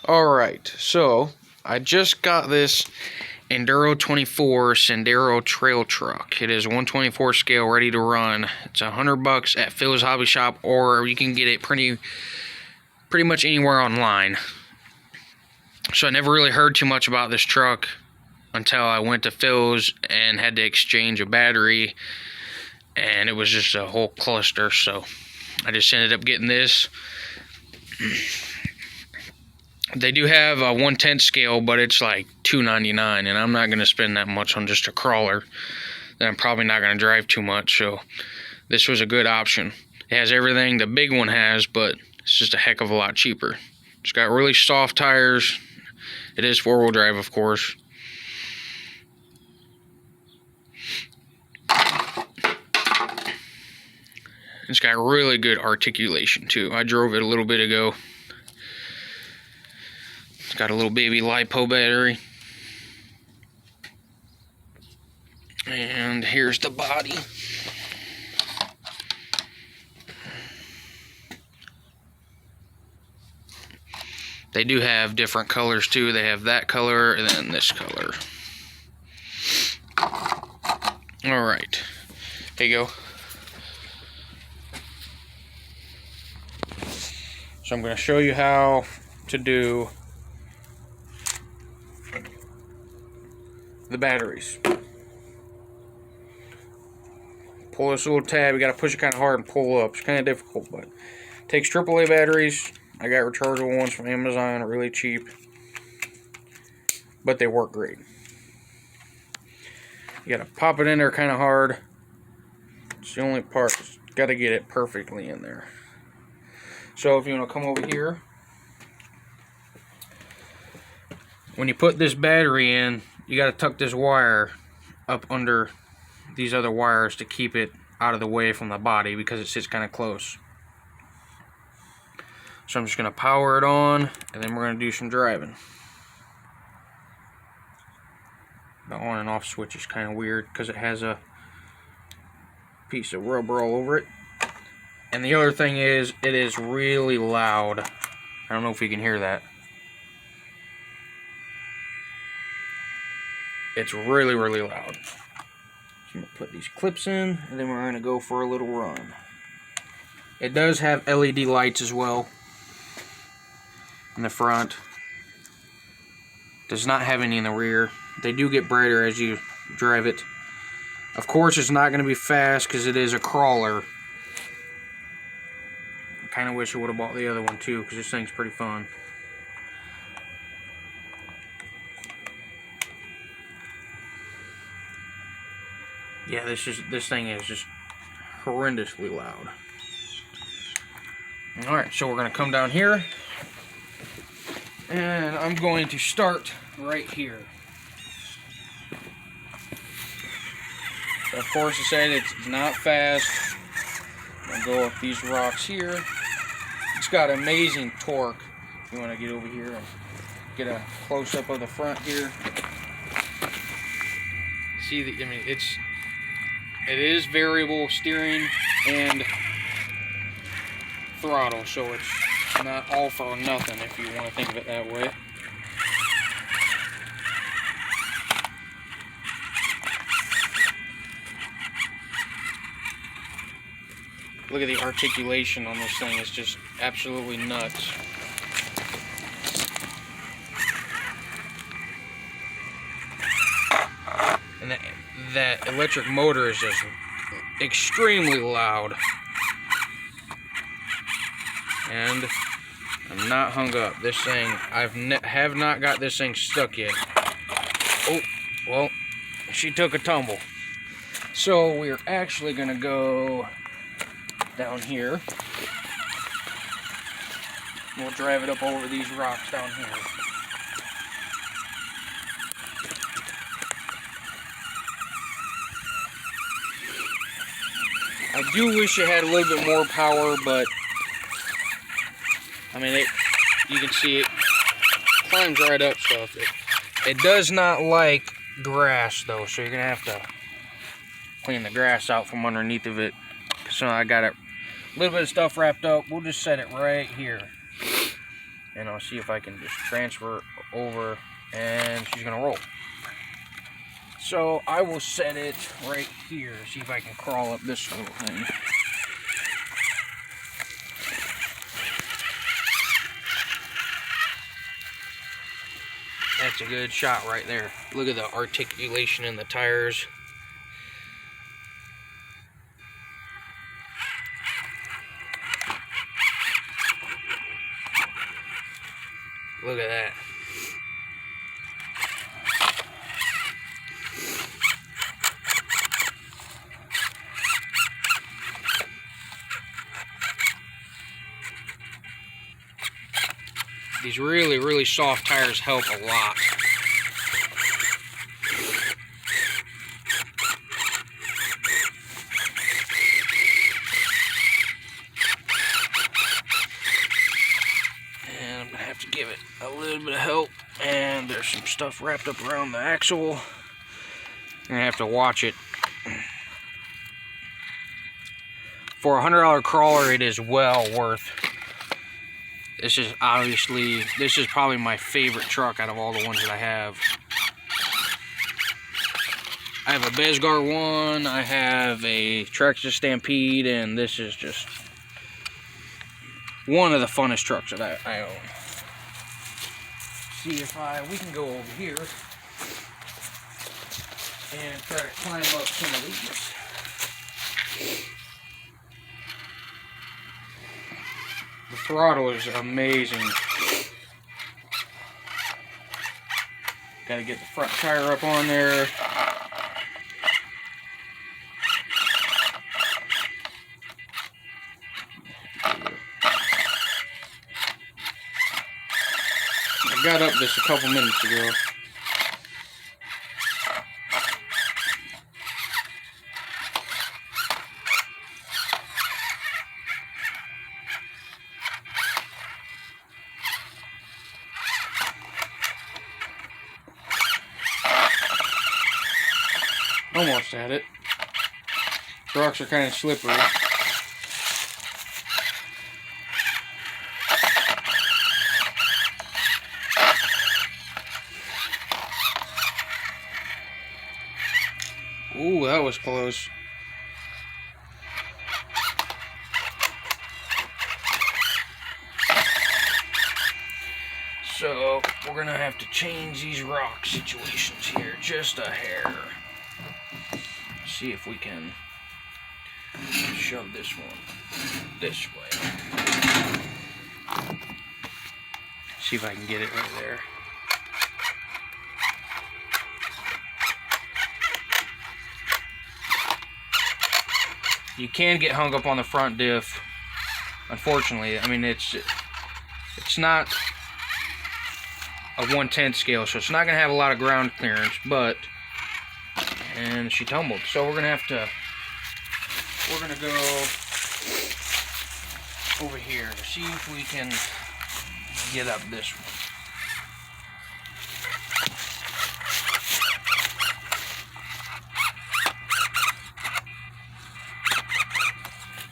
Alright, so I just got this Enduro 24 Sendero Trail truck. It is 124 scale, ready to run. It's $100 at Phil's Hobby Shop, or you can get it pretty much anywhere online. So I never really heard too much about this truck until I went to Phil's and had to exchange a battery, and it was just a whole cluster. So I just ended up getting this. They do have a 1/10 scale, but it's like $2.99, and I'm not going to spend that much on just a crawler that I'm probably not going to drive too much. So this was a good option. It has everything the big one has, but it's just a heck of a lot cheaper. It's got really soft tires. It is four-wheel drive, of course. It's got really good articulation too. I drove it a little bit ago. It's got a little baby LiPo battery. And here's the body. They do have different colors too. They have that color and then this color. Alright, here you go. So I'm going to show you how to do the batteries. Pull this little tab. You got to push it kind of hard and pull up. It's kind of difficult, but it takes AAA batteries. I got rechargeable ones from Amazon, really cheap, but they work great. You got to pop it in there kind of hard. It's the only part. Got to get it perfectly in there. So if you want to come over here, when you put this battery in, you got to tuck this wire up under these other wires to keep it out of the way from the body because it sits kind of close. So I'm just going to power it on, and then we're going to do some driving. The on and off switch is kind of weird because it has a piece of rubber all over it. And the other thing is, it is really loud. I don't know if you can hear that. It's really, really loud. So I'm going to put these clips in, and then we're going to go for a little run. It does have LED lights as well in the front. Does not have any in the rear. They do get brighter as you drive it. Of course, it's not going to be fast because it is a crawler. I kind of wish I would have bought the other one too, because this thing's pretty fun. Yeah, this thing is just horrendously loud. Alright, so we're going to come down here, and I'm going to start right here. So of course, I said it's not fast. I'm going to go up these rocks here. It's got amazing torque. If you want to get over here and get a close-up of the front here. See, I mean, it is variable steering and throttle, so it's not all for nothing if you want to think of it that way. Look at the articulation on this thing, it's just absolutely nuts. And that electric motor is just extremely loud. And I'm not hung up. This thing, have not got this thing stuck yet. Oh, well, she took a tumble. So we're actually gonna go down here. We'll drive it up over these rocks down here. I do wish it had a little bit more power, but I mean, you can see it climbs right up stuff. It does not like grass though, so you're gonna have to clean the grass out from underneath of it. So I got a little bit of stuff wrapped up. We'll just set it right here. and I'll see if I can just transfer over, and she's gonna roll. So I will set it right here, see if I can crawl up this little thing. That's a good shot right there. Look at the articulation in the tires. Look at that. These really, really soft tires help a lot. And I'm gonna have to give it a little bit of help. And there's some stuff wrapped up around the axle. I'm gonna have to watch it. For a $100 crawler, it is well worth. This is probably my favorite truck out of all the ones that I have. I have a Bezgar one, I have a Traxxas Stampede, and this is just one of the funnest trucks that I own. See if we can go over here and try to climb up some of these. The throttle is amazing. Got to get the front tire up on there. I got up this a couple minutes ago. Almost had it. The rocks are kind of slippery. Ooh, that was close. So, we're gonna have to change these rock situations here just a hair. See if we can shove this one this way. See if I can get it right there. You can get hung up on the front diff, unfortunately. I mean, it's not a 1/10 scale, so it's not going to have a lot of ground clearance, but, and she tumbled. So we're going to go over here to see if we can get up this one.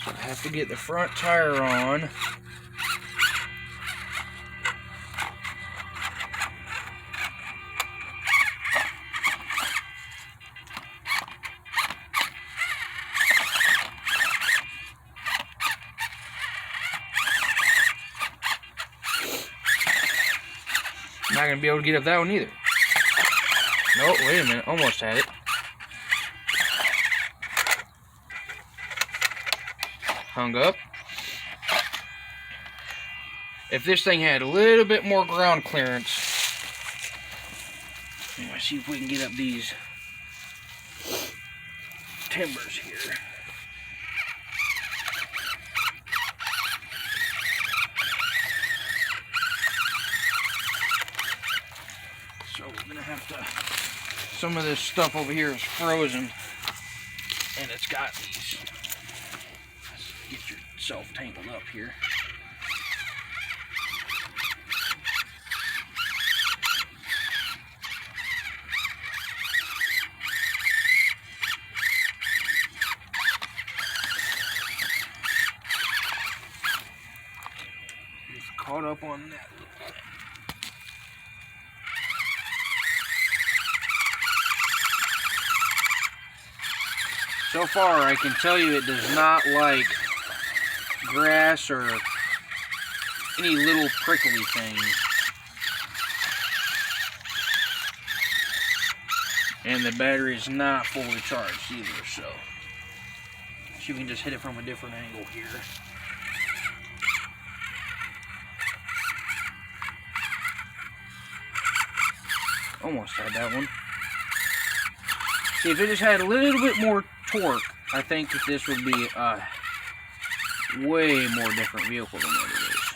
So I have to get the front tire on. Not gonna be able to get up that one either. Nope, wait a minute, almost had it. Hung up. If this thing had a little bit more ground clearance, let's see if we can get up these timbers here. So we're gonna have to, some of this stuff over here is frozen and it's got these. Let's get yourself tangled up here. Caught up on that So far, I can tell you it does not like grass or any little prickly things. And the battery is not fully charged either, so you can just hit it from a different angle here. Almost had that one. See, if it just had a little bit more torque, I think that this would be a way more different vehicle than what it is.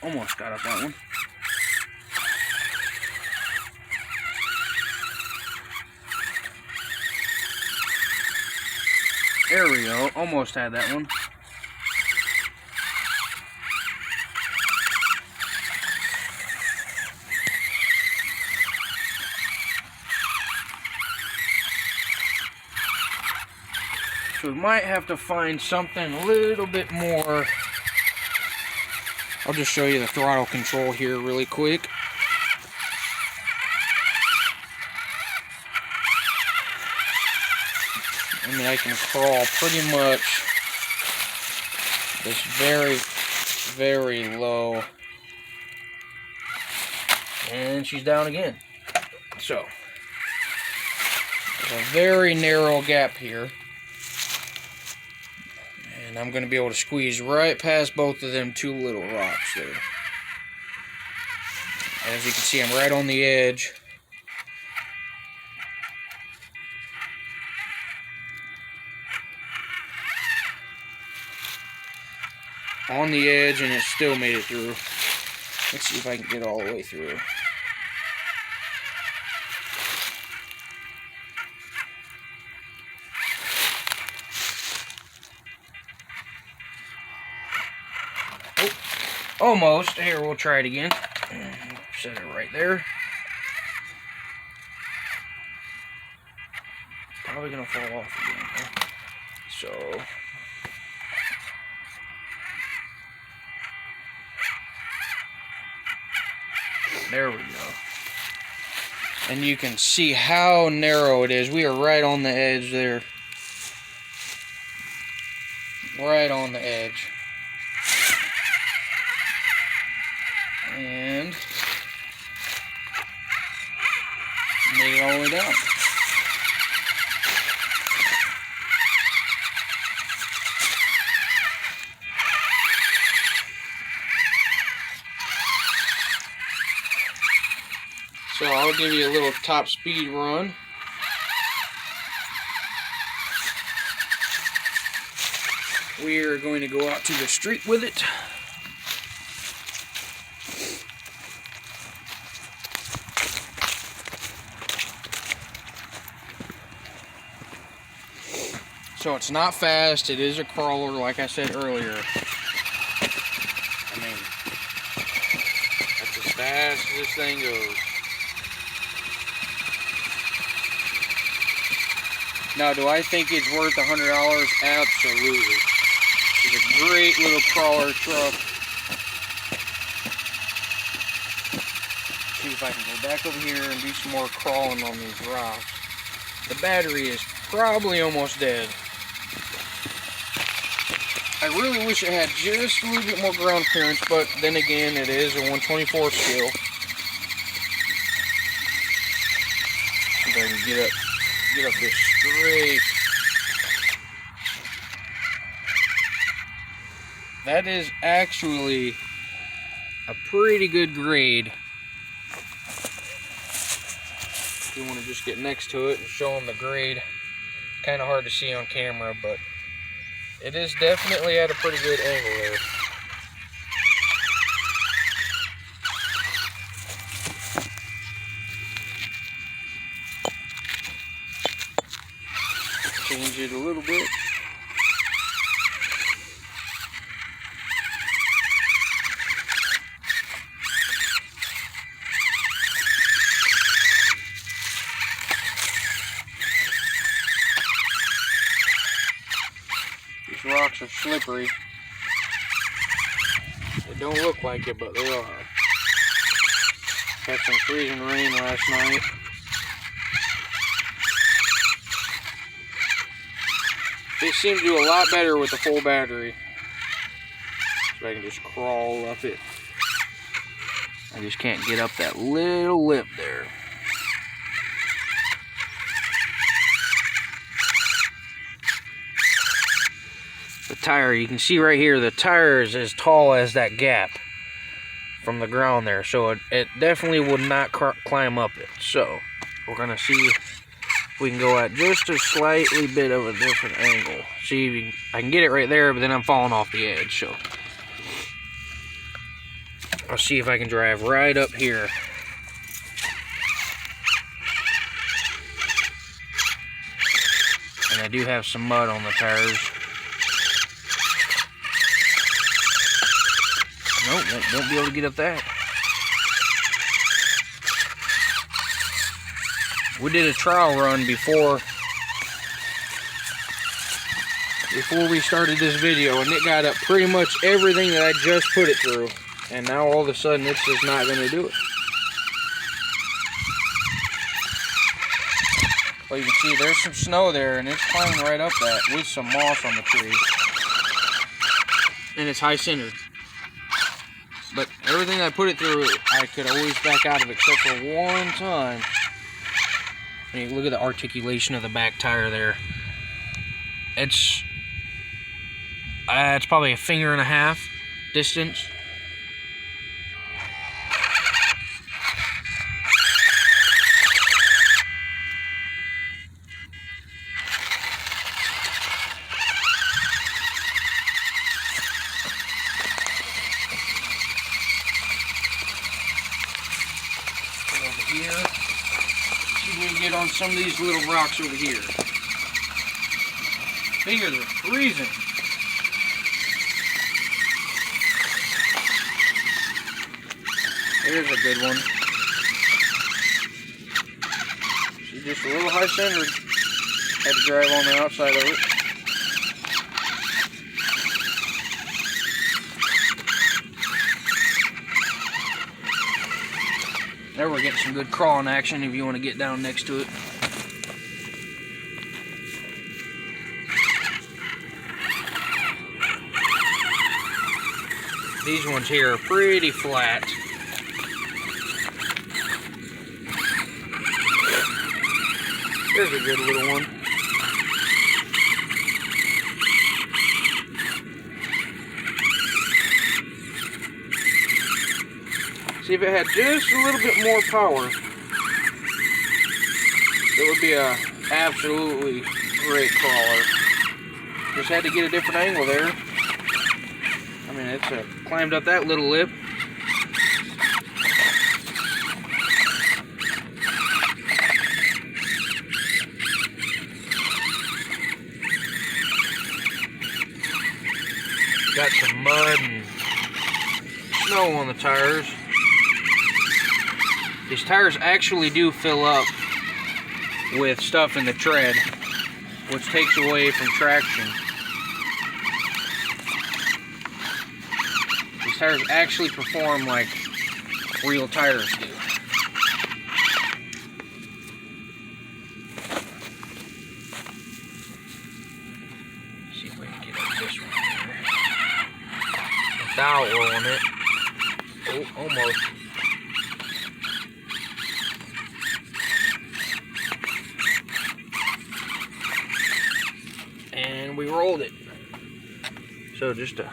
Almost got up that one. There we go. Almost had that one. So we might have to find something a little bit more. I'll just show you the throttle control here really quick. I mean, I can crawl pretty much this very, very low. And she's down again. So, there's a very narrow gap here. And I'm going to be able to squeeze right past both of them two little rocks there. As you can see, I'm right on the edge. On the edge, and it still made it through. Let's see if I can get all the way through. Oh, almost. Here, we'll try it again. Set it right there. Probably gonna fall off again. So. There we go. And you can see how narrow it is. We are right on the edge there. Right on the edge. And made it all the way down. So I'll give you a little top speed run. We are going to go out to the street with it. So it's not fast, it is a crawler like I said earlier. I mean, that's as fast as this thing goes. Now, do I think it's worth $100? Absolutely. It's a great little crawler truck. See if I can go back over here and do some more crawling on these rocks. The battery is probably almost dead. I really wish it had just a little bit more ground clearance, but then again, it is a 1/24 scale. See if I can get up this straight. That is actually a pretty good grade. If you want to just get next to it and show them the grade. Kind of hard to see on camera, but it is definitely at a pretty good angle there. Change it a little bit. These rocks are slippery. They don't look like it, but they are. Had some freezing rain last night. It seems to do a lot better with the full battery. So I can just crawl up it. I just can't get up that little lip there. The tire, you can see right here, the tire is as tall as that gap from the ground there. So it definitely would not climb up it. So we're going to see if we can go at just a slightly bit of a different angle. See if I can get it right there, but then I'm falling off the edge. So I'll see if I can drive right up here. And I do have some mud on the tires. Nope, won't be able to get up that. We did a trial run before we started this video, and it got up pretty much everything that I just put it through. And now all of a sudden it's just not going to do it. Well, you can see there's some snow there, and it's climbing right up that with some moss on the tree. And it's high centered. But everything I put it through, I could always back out of it, except for one time. I mean, look at the articulation of the back tire there. It's probably a finger and a half distance. Here. See if we can get on some of these little rocks over here. These are freezing. Here's a good one. She's just a little high centered. Had to drive on the outside of it. There we're getting some good crawling action if you want to get down next to it. These ones here are pretty flat. There's a good little one. See, if it had just a little bit more power, it would be a absolutely great crawler. Just had to get a different angle there. I mean, it's climbed up that little lip. Got some mud and snow on the tires. These tires actually do fill up with stuff in the tread, which takes away from traction. These tires actually perform like real tires do. See if we can get up this one here without rolling it. Oh, almost. And we rolled it. So just to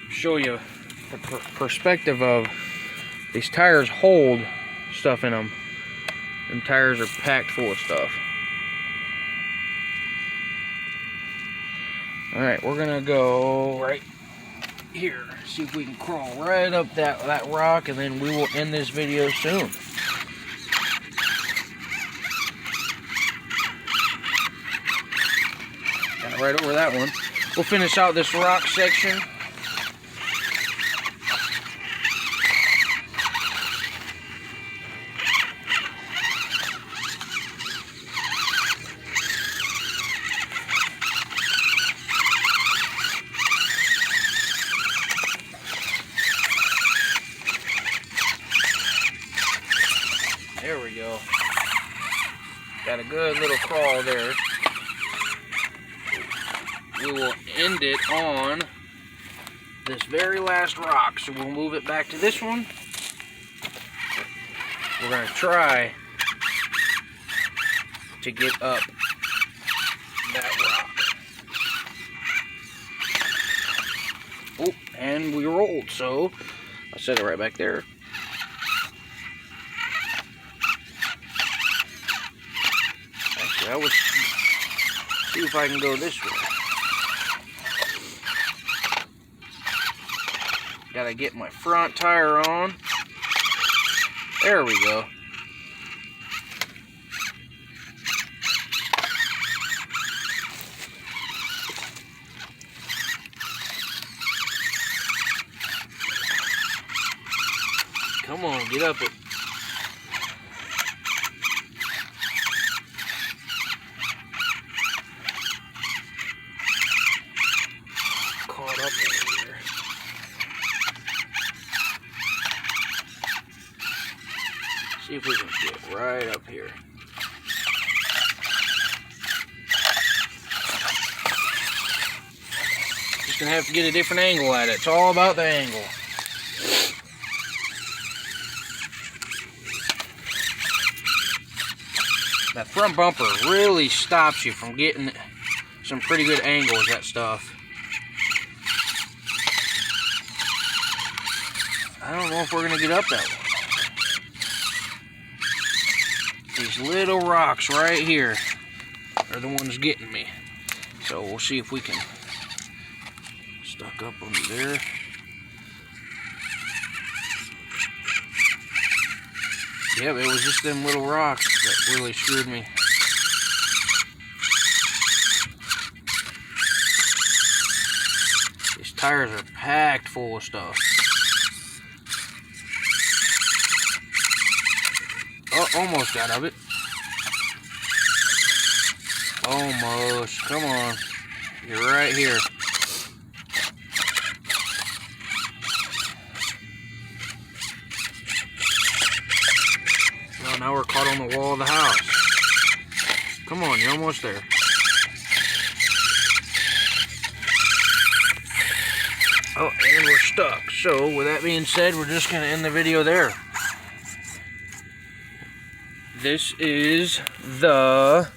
show you the perspective of these tires hold stuff in them. Them tires are packed full of stuff. Alright, we're gonna go right here. See if we can crawl right up that rock, and then we will end this video soon. Right over that one. We'll finish out this rock section. There we go. Got a good little crawl there. we will end it on this very last rock. So we'll move it back to this one. We're going to try to get up that rock. Oh, and we rolled, so I'll set it right back there. Actually, I was see if I can go this way. Gotta get my front tire on. There we go. Come on, get up it. Caught up over here. See if we can get right up here. Just gonna have to get a different angle at it. It's all about the angle. That front bumper really stops you from getting some pretty good angles, that stuff. I don't know if we're going to get up that way. These little rocks right here are the ones getting me. So we'll see if we can stuck up under there. Yep, it was just them little rocks that really screwed me. These tires are packed full of stuff. Oh, almost out of it. Almost. Come on. You're right here. Now we're caught on the wall of the house. Come on, you're almost there. Oh, and we're stuck. So, with that being said, we're just going to end the video there. This is the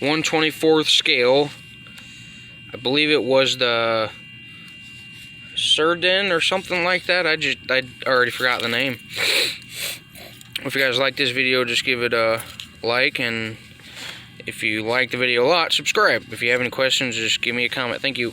1/24 scale. I believe it was the Sendero or something like that. I already forgot the name. If you guys like this video, just give it a like, and if you like the video a lot, subscribe. If you have any questions, just give me a comment. Thank you.